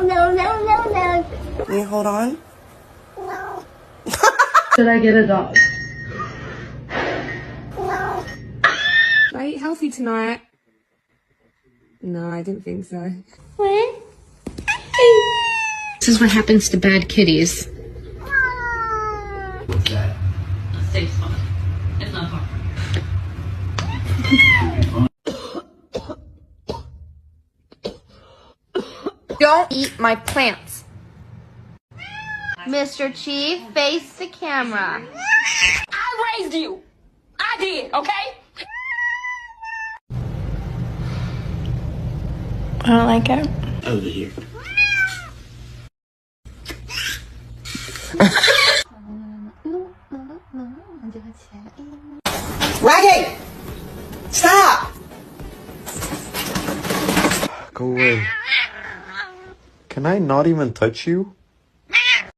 Can you hold on? Should I get a dog? Did I eat healthy tonight? No, I didn't think so. What? This is what happens to bad kitties. What's that? A safe spot. It's not far. Don't eat my plants. Mr. Chief, face the camera. I raised you. I did, okay? I don't like it. Over here. Raggy! Stop! Go away. Can I not even touch you?